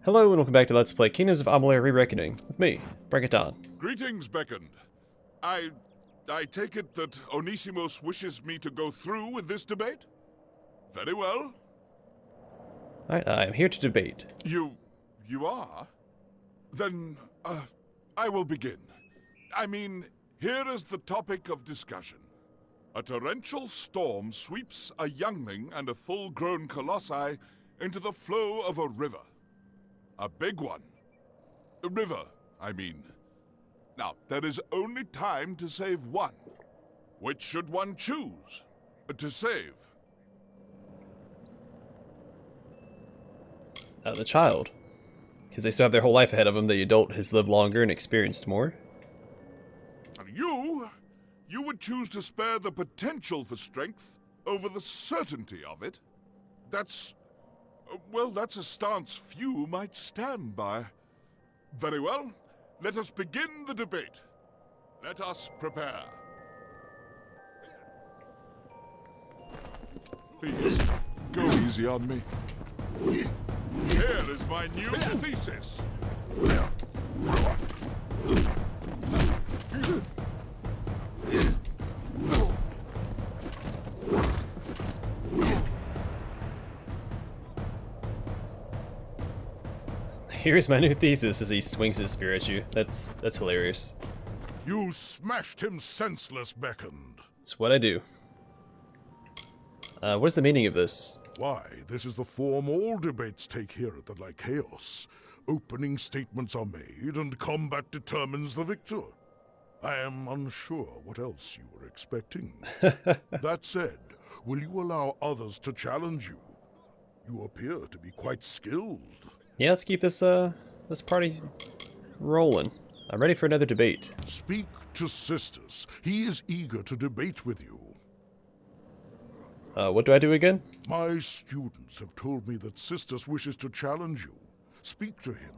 Hello and welcome back to Let's Play Kingdoms of Amalur Re-Reckoning with me, Brigand. Greetings, Brigand. I take it that Onisimos wishes me to go through with this debate? Very well. Alright, I am here to debate. You are? Then, I will begin. I mean, here is the topic of discussion. A torrential storm sweeps a youngling and a full-grown colossi into the flow of a river. A big one. A river, I mean. Now, there is only time to save one. Which should one choose to save? The child. Because they still have their whole life ahead of them. The adult has lived longer and experienced more. And you would choose to spare the potential for strength over the certainty of it? That's a stance few might stand by. Very well, let us begin the debate. Let us prepare. Please, go easy on me. Here is my new thesis. Here's my new thesis as he swings his spear at you. That's hilarious. You smashed him senseless, Beckoned. It's what I do. What is the meaning of this? Why, this is the form all debates take here at the Lykeios. Opening statements are made, and combat determines the victor. I am unsure what else you were expecting. That said, will you allow others to challenge you? You appear to be quite skilled. Yeah, let's keep this party rolling. I'm ready for another debate. Speak to Sisters. He is eager to debate with you. What do I do again? My students have told me that Sisters wishes to challenge you. Speak to him.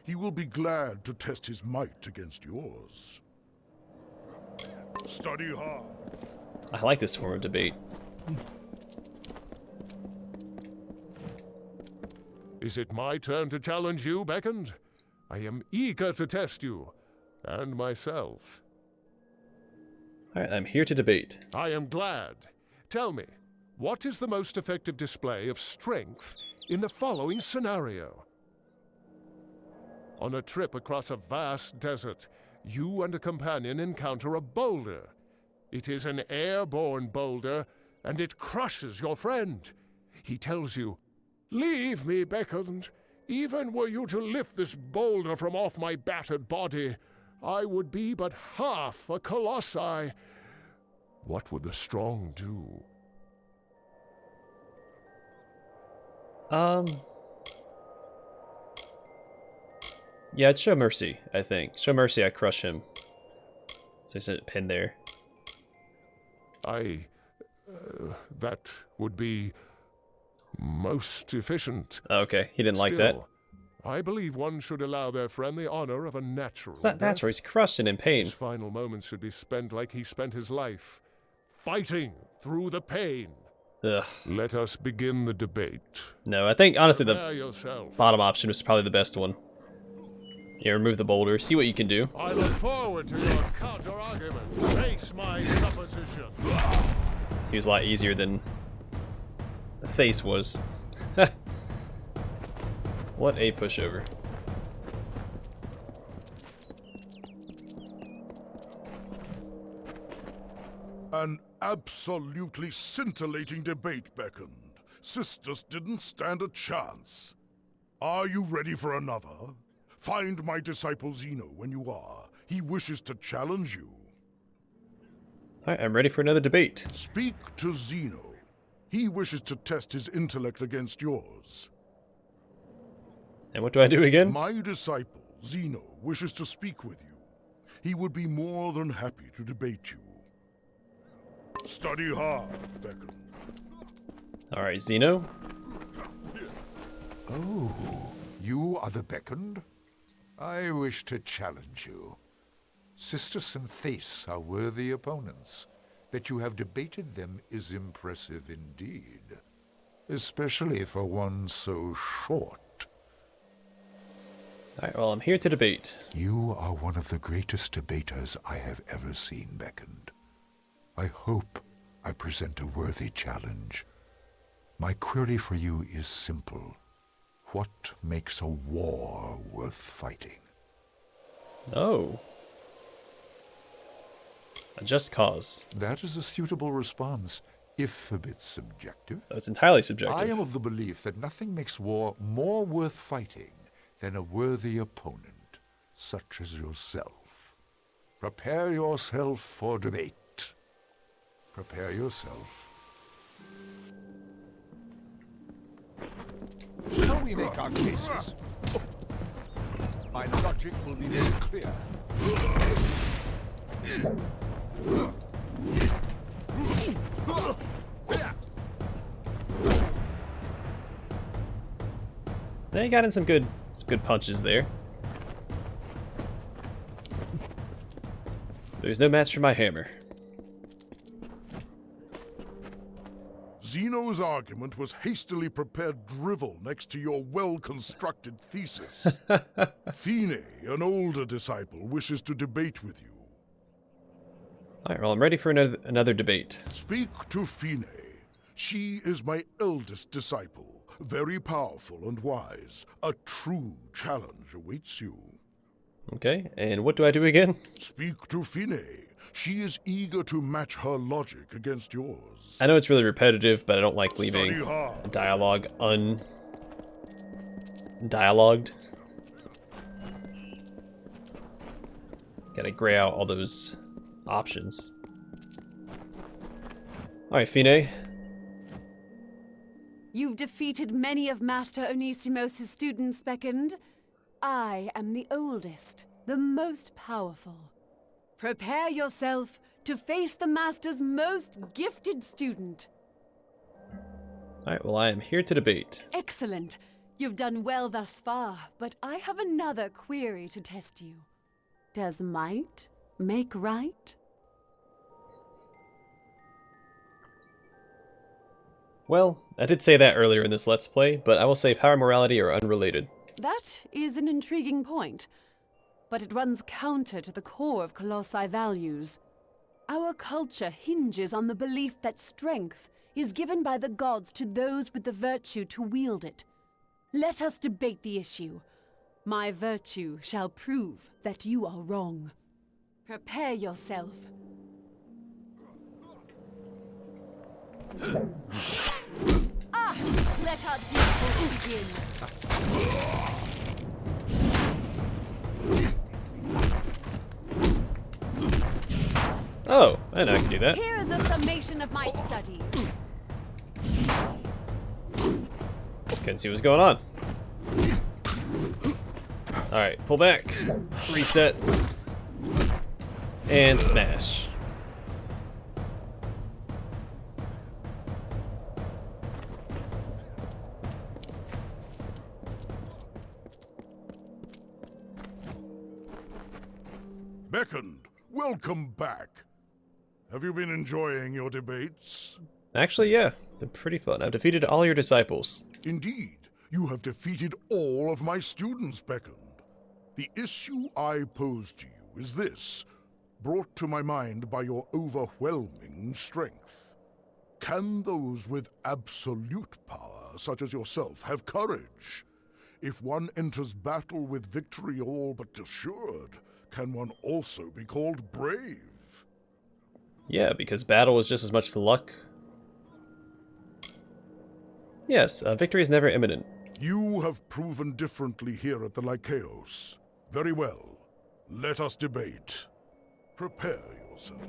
He will be glad to test his might against yours. Study hard. I like this form of debate. Is it my turn to challenge you, Beckoned? I am eager to test you, and myself. Alright, I'm here to debate. I am glad. Tell me, what is the most effective display of strength in the following scenario? On a trip across a vast desert, you and a companion encounter a boulder. It is an airborne boulder, and it crushes your friend. He tells you, "Leave me, Beckoned. Even were you to lift this boulder from off my battered body, I would be but half a colossi." What would the strong do? Yeah, it's show mercy, I think. Show mercy, I crush him. So I said pin there. That would be most efficient. Okay, he didn't like that. Still, I believe one should allow their friend the honor of a natural It's not death. natural, he's crushed and in pain. His final moments should be spent like he spent his life, fighting through the pain. Ugh. Let us begin the debate. No, I think, honestly, Prepare the yourself. bottom option was probably the best one. Yeah, remove the boulder, see what you can do. I look forward to your counter-argument. Face my supposition. He was a lot easier than the face was. What a pushover. An absolutely scintillating debate, Beckoned. Sisters didn't stand a chance. Are you ready for another? Find my disciple Zeno when you are. He wishes to challenge you. Alright, I'm ready for another debate. Speak to Zeno. He wishes to test his intellect against yours. And what do I do again? My disciple, Zeno, wishes to speak with you. He would be more than happy to debate you. Study hard, Beckoned. Alright, Zeno. Oh, you are the Beckoned? I wish to challenge you. Sisters and Thace are worthy opponents. That you have debated them is impressive indeed. Especially for one so short. Alright, well, I'm here to debate. You are one of the greatest debaters I have ever seen, Beckoned. I hope I present a worthy challenge. My query for you is simple. What makes a war worth fighting? Oh. A just cause. That is a suitable response, if a bit subjective. Oh, it's entirely subjective. I am of the belief that nothing makes war more worth fighting than a worthy opponent, such as yourself. Prepare yourself for debate. Prepare yourself. Shall we make our cases? My logic will be made clear. They got in some good punches there. There's no match for my hammer. Zeno's argument was hastily prepared drivel next to your well-constructed thesis. Fine, an older disciple, wishes to debate with you. Alright, well, I'm ready for another debate. Speak to Fine. She is my eldest disciple, very powerful and wise. A true challenge awaits you. Okay, and what do I do again? Speak to Fine. She is eager to match her logic against yours. I know it's really repetitive, but I don't like leaving Study hard. dialogue dialogued. Gotta gray out all those options. Alright, Fine. You've defeated many of Master Onisimos' students, Beckoned. I am the oldest, the most powerful. Prepare yourself to face the Master's most gifted student. Alright, well, I am here to debate. Excellent. You've done well thus far, but I have another query to test you. Does might make right? Well, I did say that earlier in this Let's Play, but I will say power and morality are unrelated. That is an intriguing point, but it runs counter to the core of Colossi values. Our culture hinges on the belief that strength is given by the gods to those with the virtue to wield it. Let us debate the issue. My virtue shall prove that you are wrong. Prepare yourself. Let our duel begin. Oh, I know I can do that. Here is the summation of my studies. Couldn't see what's going on. Alright, pull back, reset, and smash. Beckoned, welcome back. Have you been enjoying your debates? Actually, yeah, they're pretty fun. I've defeated all your disciples. Indeed, you have defeated all of my students, Beckoned. The issue I pose to you is this, brought to my mind by your overwhelming strength. Can those with absolute power, such as yourself, have courage? If one enters battle with victory all but assured, can one also be called brave? Yeah, because battle is just as much luck. Yes, victory is never imminent. You have proven differently here at the Lykeios. Very well. Let us debate. Prepare yourself.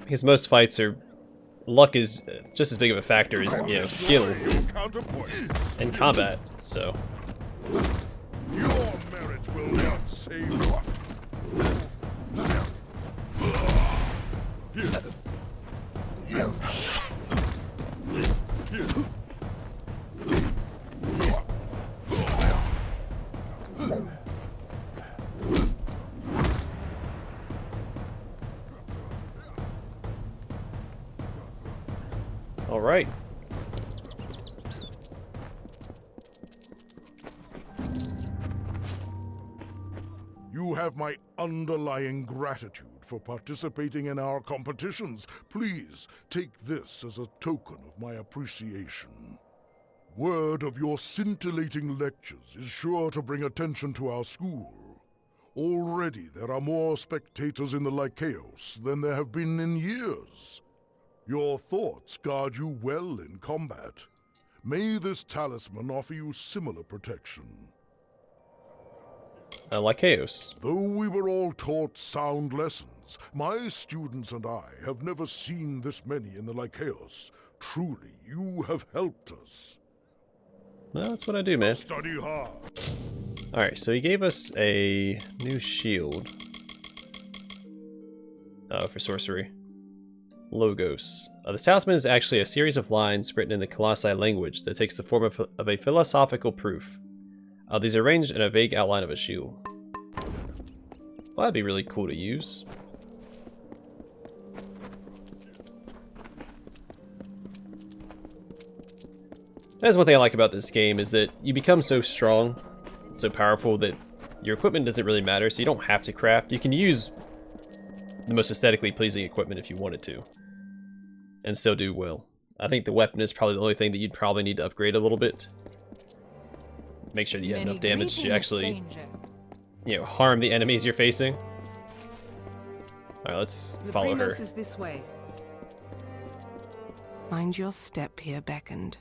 Because most fights are... luck is just as big of a factor as, you know, skill and combat, so... Your merit will not save you. All right. You have my underlying gratitude for participating in our competitions. Please take this as a token of my appreciation. Word of your scintillating lectures is sure to bring attention to our school. Already there are more spectators in the Lykeios than there have been in years. Your thoughts guard you well in combat. May this talisman offer you similar protection. Lykeios. Though we were all taught sound lessons, my students and I have never seen this many in the Lykeios. Truly, you have helped us. Well, that's what I do, man. Study hard. Alright, so he gave us a new shield. For sorcery. Logos. This talisman is actually a series of lines written in the Colossi language that takes the form of a philosophical proof. These are arranged in a vague outline of a shield. Well, that'd be really cool to use. That's one thing I like about this game, is that you become so strong, so powerful, that your equipment doesn't really matter, so you don't have to craft. You can use the most aesthetically pleasing equipment if you wanted to, and still do well. I think the weapon is probably the only thing that you'd probably need to upgrade a little bit. Make sure that you have enough damage to actually, harm the enemies you're facing. Alright, let's follow her. The Primos is this way. Mind your step here, Beckoned.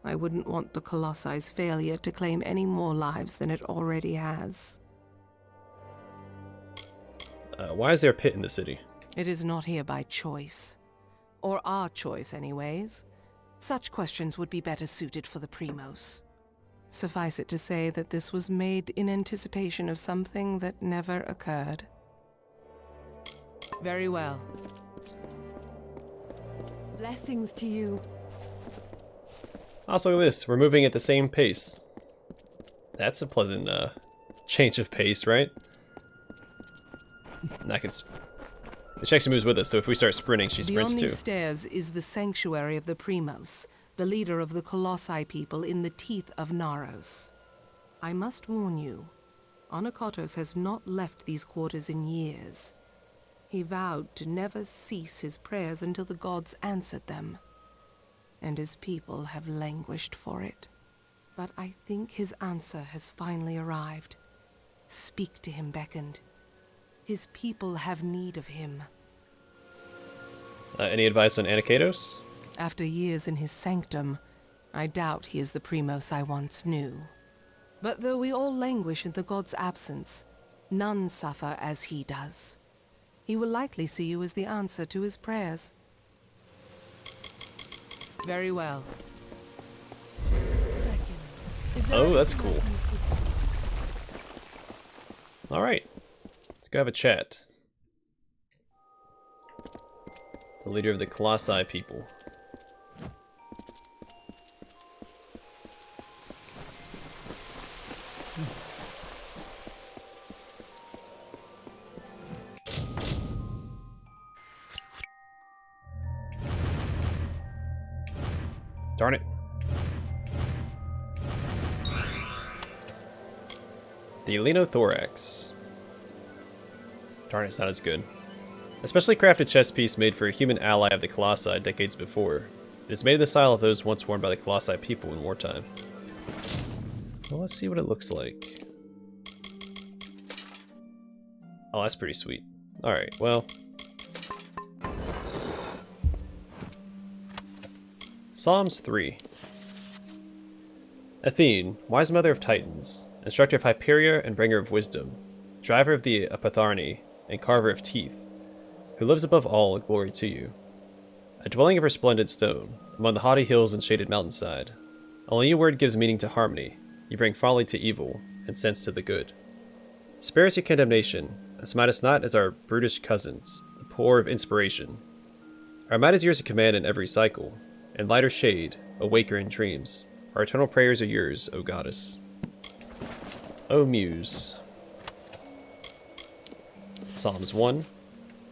I wouldn't want the Colossi's failure to claim any more lives than it already has. Why is there a pit in the city? It is not here by choice. Or our choice, anyways. Such questions would be better suited for the Primos. Suffice it to say that this was made in anticipation of something that never occurred. Very well. Blessings to you. Also, look at this. We're moving at the same pace. That's a pleasant change of pace, right? And I can. She actually moves with us, so if we start sprinting, she sprints Beyond too. these stairs is the sanctuary of the Primos, the leader of the Colossi people in the teeth of Naros. I must warn you, Onisimos has not left these quarters in years. He vowed to never cease his prayers until the gods answered them, and his people have languished for it. But I think his answer has finally arrived. Speak to him, Beckoned. His people have need of him. Any advice on Lykeios? After years in his sanctum, I doubt he is the Primos I once knew. But though we all languish in the god's absence, none suffer as he does. He will likely see you as the answer to his prayers. Very well. Oh, that's cool. Alright. Let's go have a chat. The leader of the Colossi people. Darn it. The Thorax. Darn, it's not as good. A specially crafted chess piece made for a human ally of the Colossi decades before. It is made in the style of those once worn by the Colossi people in wartime. Well, let's see what it looks like. Oh, that's pretty sweet. Alright, well. Psalms 3. Athene, wise mother of Titans, instructor of Hyperia and bringer of wisdom, driver of the Apatharni and carver of teeth, who lives above all, glory to you. A dwelling of resplendent stone, among the haughty hills and shaded mountainside. Only your word gives meaning to harmony. You bring folly to evil, and sense to the good. Spare us your condemnation, and smite us not as our brutish cousins, the poor of inspiration. Our might is yours to command in every cycle. In light or shade, awake or in dreams, our eternal prayers are yours, O goddess. O Muse. Psalms 1.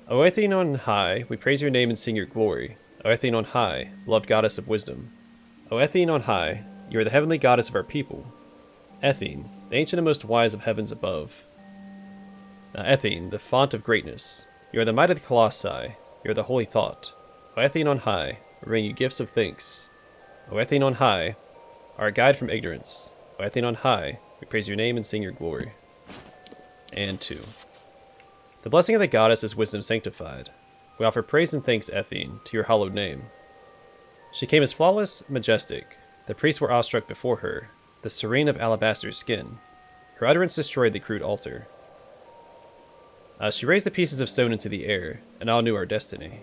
O Athene on high, we praise your name and sing your glory. O Athene on high, loved goddess of wisdom. O Athene on high, you are the heavenly goddess of our people. Athene, the ancient and most wise of heavens above. Ethine, the font of greatness. You are the might of the Colossi. You are the holy thought. O Ethine on high, we bring you gifts of thanks. O Ethine on high, our guide from ignorance. O Ethine on high, we praise your name and sing your glory. And 2. The blessing of the goddess is wisdom sanctified. We offer praise and thanks, Ethine, to your hallowed name. She came as flawless, majestic. The priests were awestruck before her, the serene of alabaster skin. Her utterance destroyed the crude altar. She raised the pieces of stone into the air, and all knew our destiny.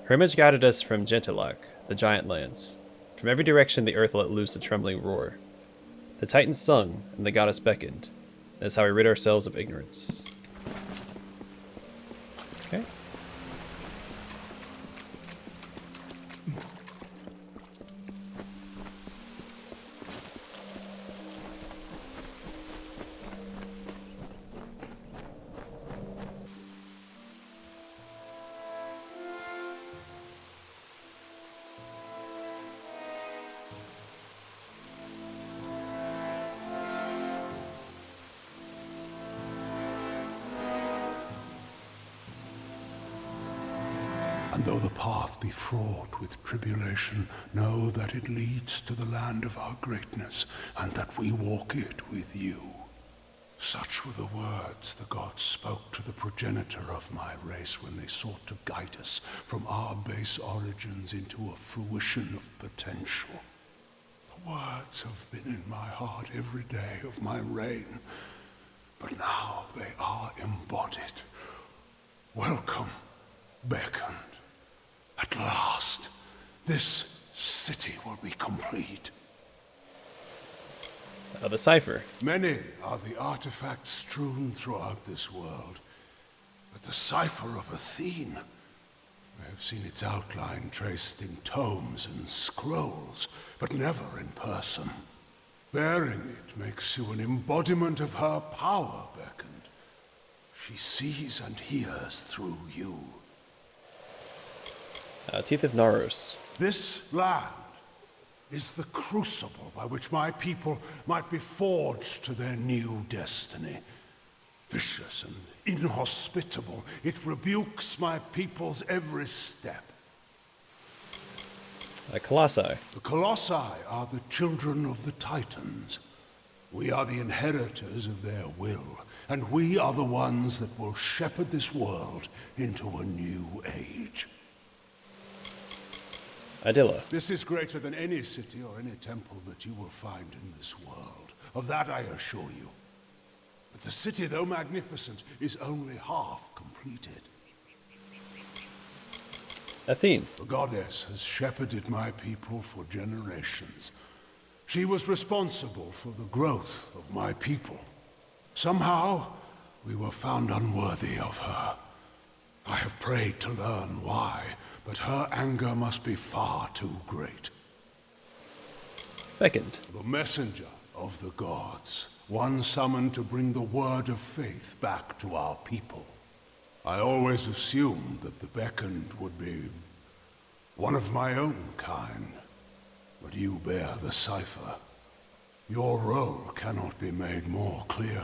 Her image guided us from Gentilak, the giant lands. From every direction the earth let loose a trembling roar. The Titans sung, and the goddess beckoned. That is how we rid ourselves of ignorance. Okay. And though the path be fraught with tribulation, know that it leads to the land of our greatness, and that we walk it with you. Such were the words the gods spoke to the progenitor of my race when they sought to guide us from our base origins into a fruition of potential. The words have been in my heart every day of my reign, but now they are embodied. Welcome, beckoned. At last, this city will be complete. The cipher. Many are the artifacts strewn throughout this world, but the cipher of Athene, I have seen its outline traced in tomes and scrolls, but never in person. Bearing it makes you an embodiment of her power, beckoned. She sees and hears through you. Teeth of Naros. This land is the crucible by which my people might be forged to their new destiny. Vicious and inhospitable, it rebukes my people's every step. Colossi. The Colossi are the children of the Titans. We are the inheritors of their will, and we are the ones that will shepherd this world into a new age. Adilla. This is greater than any city or any temple that you will find in this world. Of that I assure you. But the city, though magnificent, is only half completed. Athene. The goddess has shepherded my people for generations. She was responsible for the growth of my people. Somehow, we were found unworthy of her. I have prayed to learn why, but her anger must be far too great. Beckoned. The messenger of the gods, one summoned to bring the word of faith back to our people. I always assumed that the beckoned would be one of my own kind, but you bear the cipher. Your role cannot be made more clear.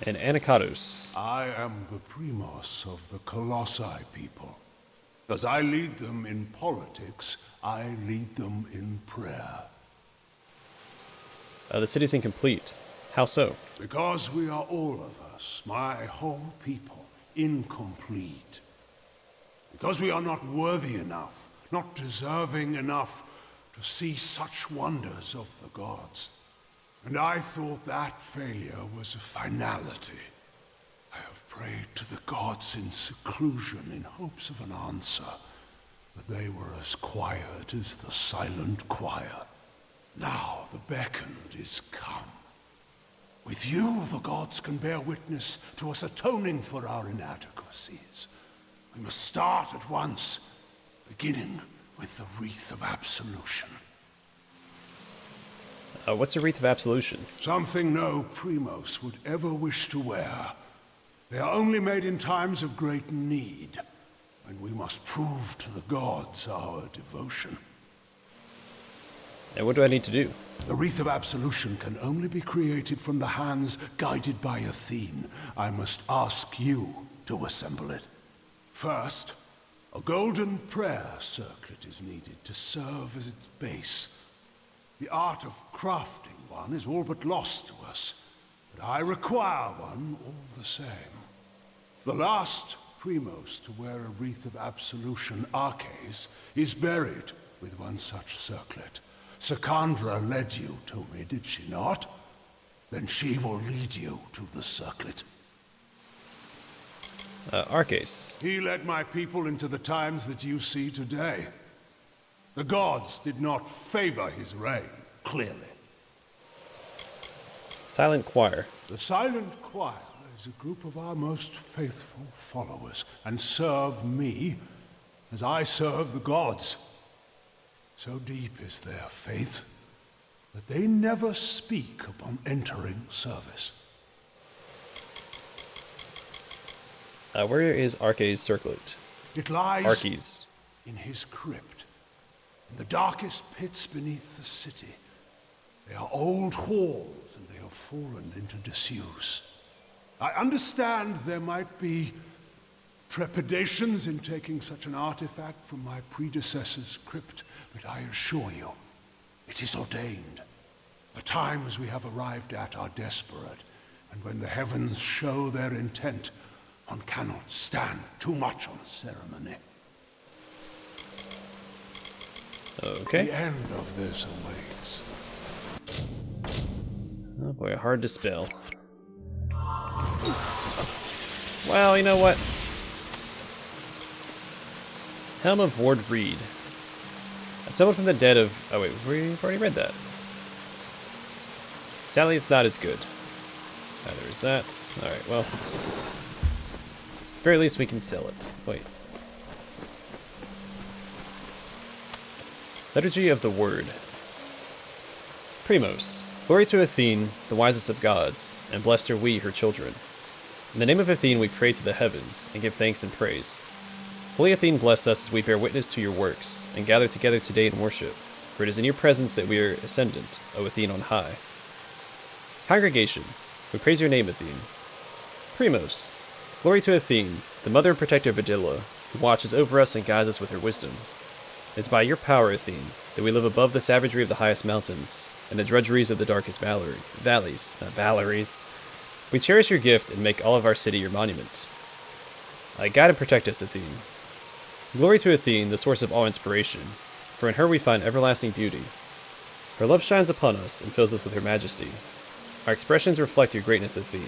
And Anakatos. I am the Primos of the Colossi people. As I lead them in politics, I lead them in prayer. The city's incomplete. How so? Because we are all of us, my whole people, incomplete. Because we are not worthy enough, not deserving enough to see such wonders of the gods. And I thought that failure was a finality. I have prayed to the gods in seclusion in hopes of an answer, but they were as quiet as the silent choir. Now the beckoned is come. With you, the gods can bear witness to us atoning for our inadequacies. We must start at once, beginning with the Wreath of Absolution. What's a Wreath of Absolution? Something no Primos would ever wish to wear. They are only made in times of great need, when we must prove to the gods our devotion. And what do I need to do? The Wreath of Absolution can only be created from the hands guided by Athene. I must ask you to assemble it. First, a golden prayer circlet is needed to serve as its base. The art of crafting one is all but lost to us, but I require one all the same. The last Primos to wear a Wreath of Absolution, Arches, is buried with one such circlet. Secandra led you to me, did she not? Then she will lead you to the circlet. Arches. He led my people into the times that you see today. The gods did not favor his reign, clearly. Silent Choir. The Silent Choir is a group of our most faithful followers, and serve me as I serve the gods. So deep is their faith that they never speak upon entering service. Where is Arches' circlet? It lies Arches. in his crypt, in the darkest pits beneath the city. They are old halls, and they have fallen into disuse. I understand there might be trepidations in taking such an artifact from my predecessor's crypt, but I assure you, it is ordained. The times we have arrived at are desperate, and when the heavens show their intent, one cannot stand too much on ceremony. Okay. The end of this awaits. Oh boy, hard to spell. Well, you know what? Helm of Ward Reed. Someone from the dead of... Oh wait, we've already read that. Sadly, it's not as good. Neither is that. Alright, well. Very least we can sell it. Wait. Liturgy of the Word. Primos. Glory to Athene, the wisest of gods, and blessed are we, her children. In the name of Athene we pray to the heavens, and give thanks and praise. Holy Athene, bless us as we bear witness to your works, and gather together today in worship, for it is in your presence that we are ascendant, O Athene on high. Congregation, we praise your name, Athene. Primos. Glory to Athene, the mother and protector of Adilla, who watches over us and guides us with her wisdom. It is by your power, Athene, that we live above the savagery of the highest mountains, and the drudgeries of the darkest valleys, not valleries. We cherish your gift and make all of our city your monument. Guide and protect us, Athene. Glory to Athene, the source of all inspiration, for in her we find everlasting beauty. Her love shines upon us and fills us with her majesty. Our expressions reflect your greatness, Athene,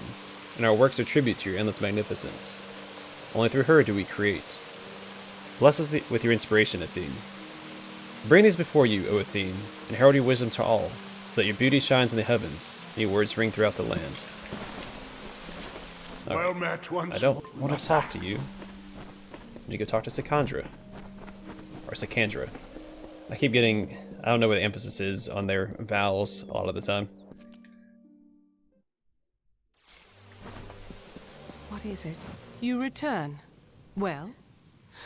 and our works are tribute to your endless magnificence. Only through her do we create. Bless us with your inspiration, Athene. Bring these before you, O Athene, and herald your wisdom to all, so that your beauty shines in the heavens, and your words ring throughout the land. Well met once I don't want to talk to you. You go talk to Secandra. Or Secandra. I keep getting... I don't know what the emphasis is on their vowels a lot of the time. What is it? You return. Well,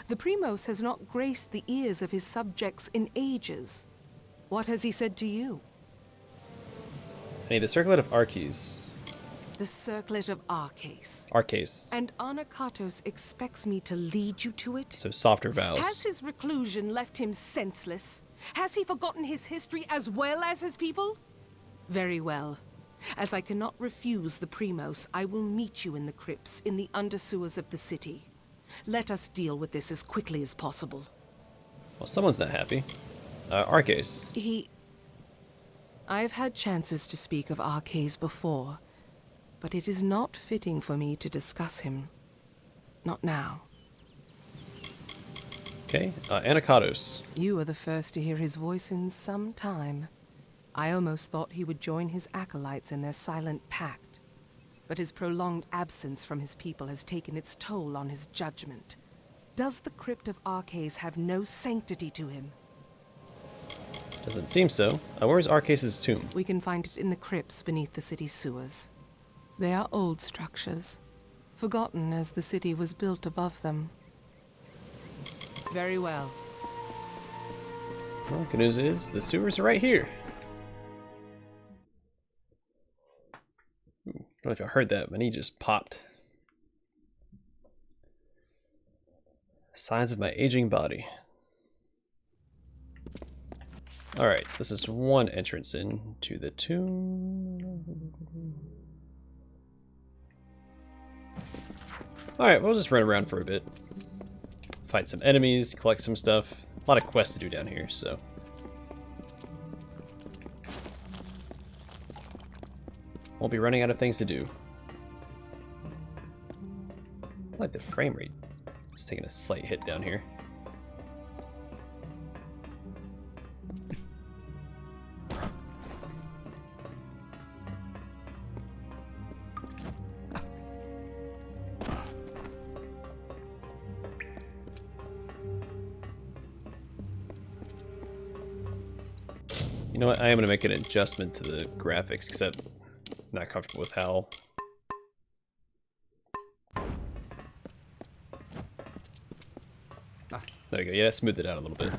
the Primos has not graced the ears of his subjects in ages. What has he said to you? I need the circlet of Arches. The circlet of Arches. Arches. And Anakatos expects me to lead you to it? So softer vowels. Has his reclusion left him senseless? Has he forgotten his history as well as his people? Very well. As I cannot refuse the Primos, I will meet you in the crypts in the undersewers of the city. Let us deal with this as quickly as possible. Well, someone's not happy. Arches. I've had chances to speak of Arches before, but it is not fitting for me to discuss him. Not now. Okay, Anakatos. You are the first to hear his voice in some time. I almost thought he would join his acolytes in their silent pact. But his prolonged absence from his people has taken its toll on his judgment. Does the crypt of Arches have no sanctity to him? Doesn't seem so. Where's Arches' tomb? We can find it in the crypts beneath the city's sewers. They are old structures, forgotten as the city was built above them. Very well. Well, good news is the sewers are right here. Ooh, I don't know if y'all heard that. My knee just popped. Signs of my aging body. Alright, so this is one entrance in to the tomb. Alright, we'll just run around for a bit. Fight some enemies, collect some stuff. A lot of quests to do down here, so. Won't be running out of things to do. I like the frame rate. It's taking a slight hit down here. You know what? I am going to make an adjustment to the graphics because I'm not comfortable with how. There we go. Yeah, smooth it out a little bit.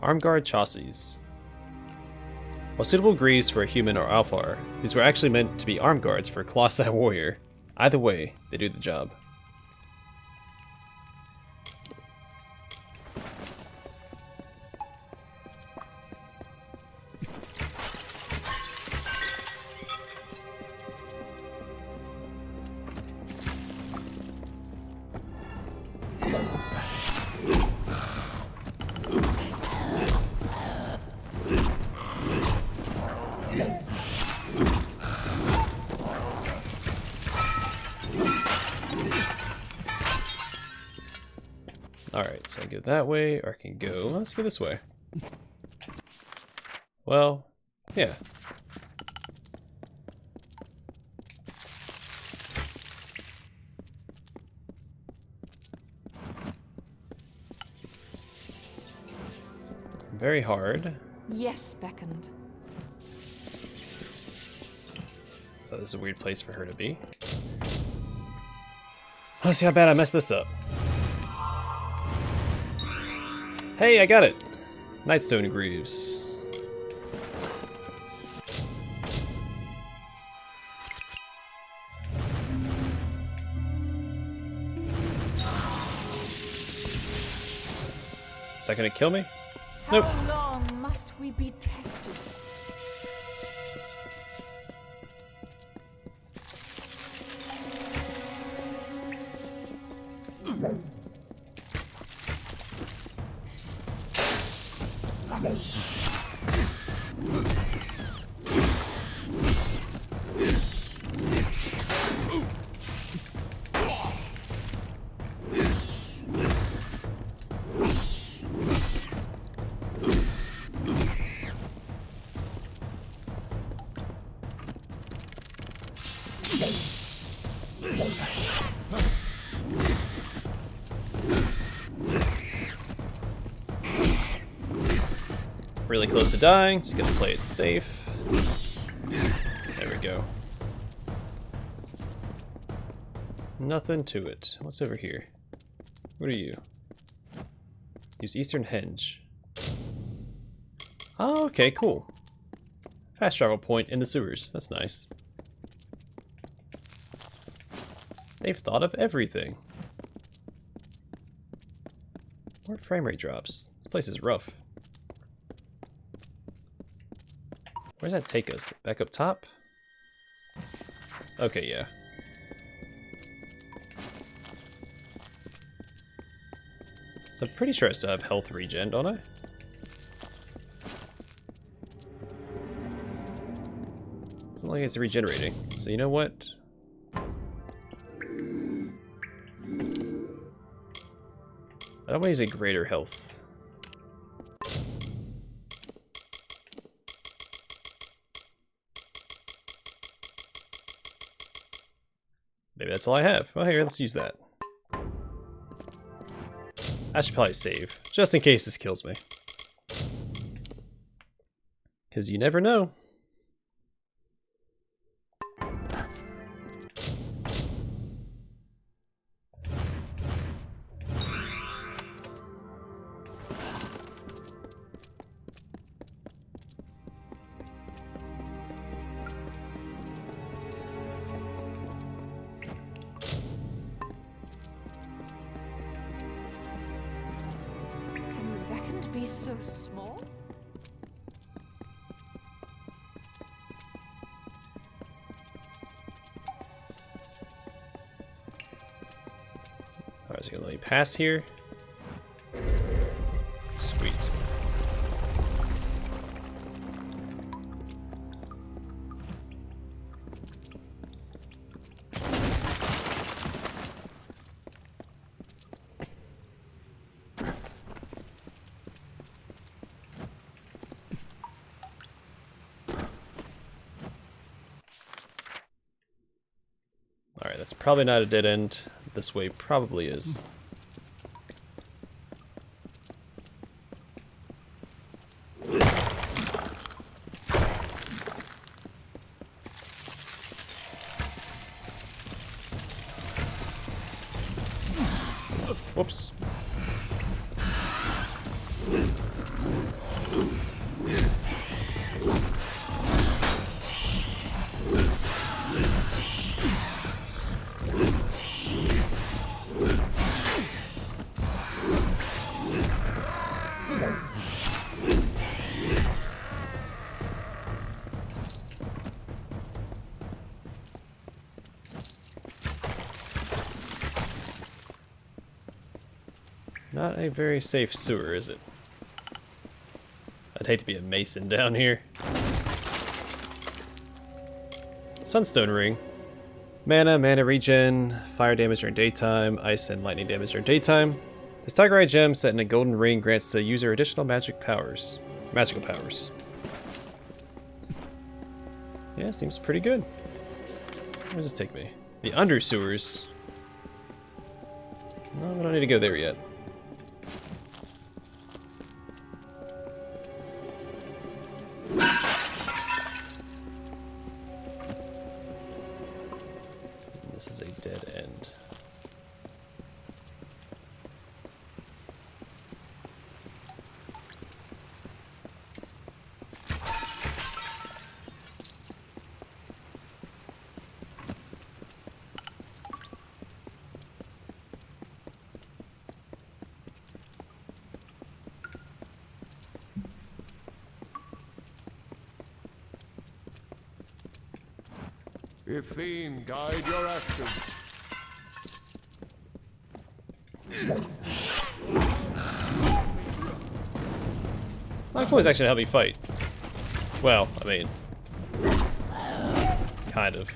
Armguard chassis. While suitable greaves for a human or alfar, these were actually meant to be arm guards for a Colossi warrior. Either way, they do the job. Alright, so I can go that way, or I can go... Let's go this way. Well, yeah. Very hard. Yes, beckoned. That is a weird place for her to be. Let's see how bad I messed this up. Hey, I got it! Nightstone Greaves. Is that gonna kill me? Nope. How long must we be tested? Really close to dying, just gonna play it safe. There we go. Nothing to it. What's over here? What are you? Use Eastern Henge. Oh, okay, cool. Fast travel point in the sewers. That's nice. They've thought of everything. More frame rate drops. This place is rough. Where does that take us? Back up top? Okay, yeah. So I'm pretty sure I still have health regen, don't I? It's not like it's regenerating. So you know what? I don't want to use a greater health. Maybe that's all I have. Well, here, let's use that. I should probably save, just in case this kills me. Because you never know. Be so small? Alright, is it gonna let me pass here? Sweet. Alright, that's probably not a dead end. This way probably is. Whoops. Not a very safe sewer, is it? I'd hate to be a mason down here. Sunstone ring. Mana regen, fire damage during daytime, ice and lightning damage during daytime. This tiger eye gem set in a golden ring grants the user additional magical powers. Yeah, seems pretty good. Where does this take me? The under sewers. No, we don't need to go there yet. This is a dead end. Ithene, guide your actions. My coin is actually help me fight. Well, I mean, kind of.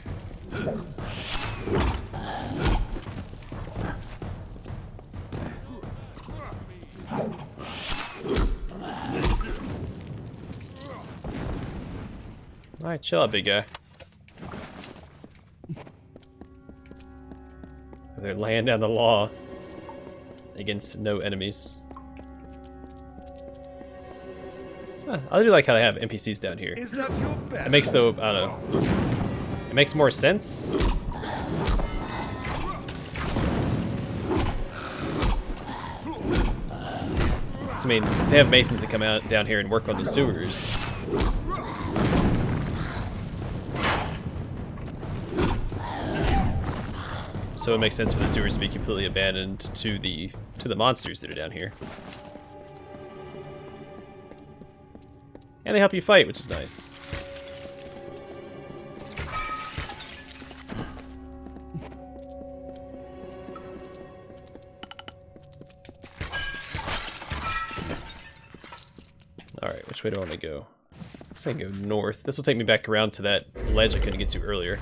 Alright, chill out, big guy. They're laying down the law against no enemies. Huh, I do like how they have NPCs down here. Is that your best? It makes the, I don't know, it makes more sense. So, I mean, they have masons that come out down here and work on the sewers. So it makes sense for the sewers to be completely abandoned to the monsters that are down here. And they help you fight, which is nice. way do I want to go? I guess I can go north. This will take me back around to that ledge I couldn't get to earlier.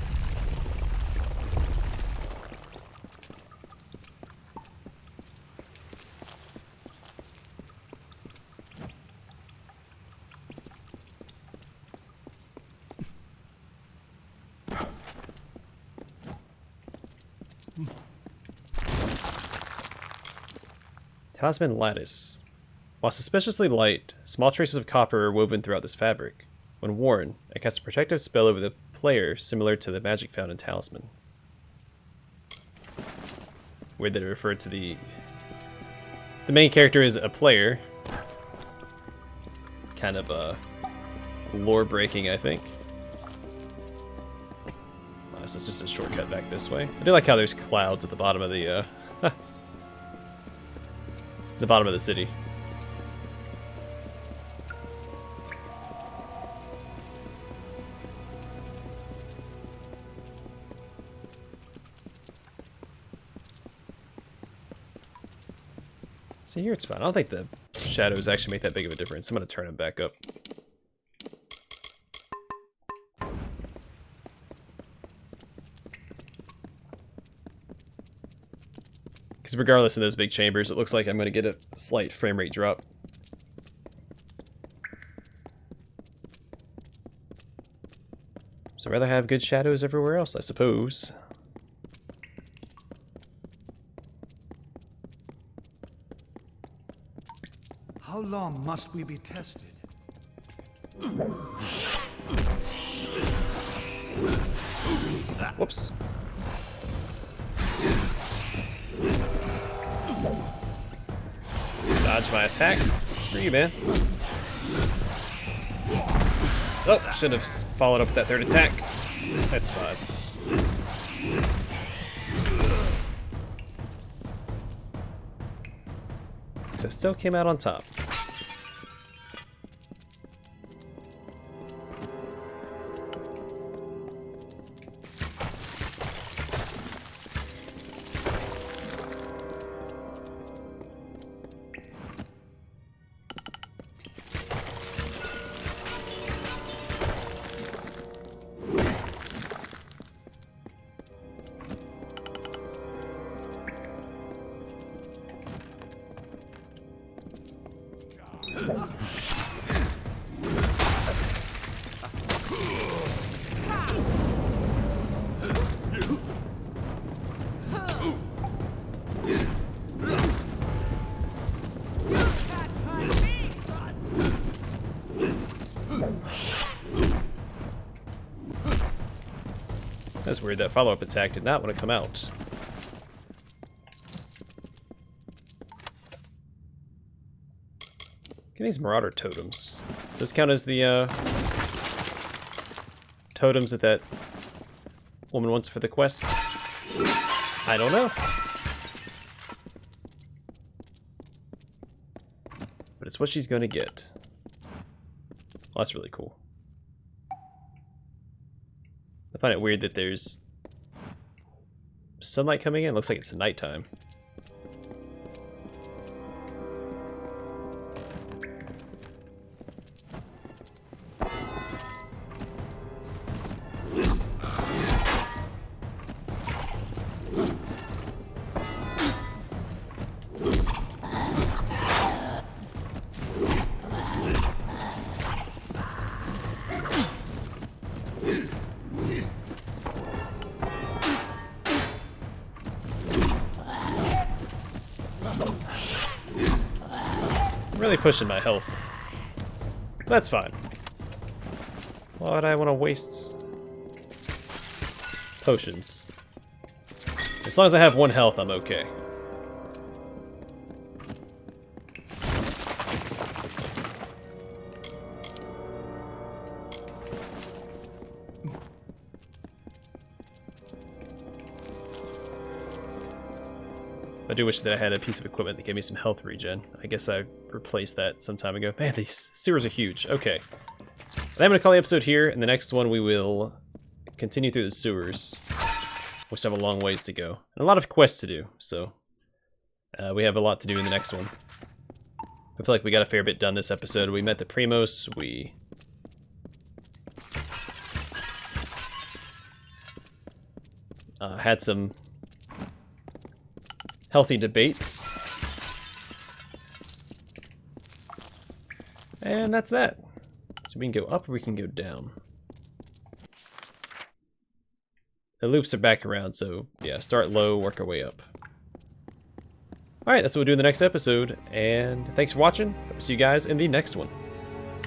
Talisman lattice. While suspiciously light, small traces of copper are woven throughout this fabric. When worn, it casts a protective spell over the player similar to the magic found in talismans. Weird that it referred to the main character is a player. Kind of lore breaking, I think. So it's just a shortcut back this way. I do like how there's clouds at the bottom of the the bottom of the city. See, here it's fine. I don't think the shadows actually make that big of a difference. I'm gonna turn them back up. Because regardless of those big chambers, it looks like I'm going to get a slight frame rate drop. So I'd rather have good shadows everywhere else, I suppose. How long must we be tested? Whoops. Dodge my attack. Screw you, man. Oh, should have followed up with that third attack. That's fine. So I still came out on top. That's weird, that follow-up attack did not want to come out. Get these Marauder totems. Those count as the totems that woman wants for the quest? I don't know. But it's what she's gonna get. Well, that's really cool. I find it weird that there's sunlight coming in. Looks like it's nighttime. Really pushing my health. That's fine. Why would I want to waste potions? As long as I have 1 health, I'm okay. I do wish that I had a piece of equipment that gave me some health regen. I guess I replaced that some time ago. Man, these sewers are huge. Okay. I'm going to call the episode here. In the next one, we will continue through the sewers, which have a long ways to go. And a lot of quests to do, so we have a lot to do in the next one. I feel like we got a fair bit done this episode. We met the Primos, we had some healthy debates. And that's that. So we can go up or we can go down. The loops are back around, so yeah, start low, work our way up. Alright, that's what we'll do in the next episode, and thanks for watching. Hope to see you guys in the next one.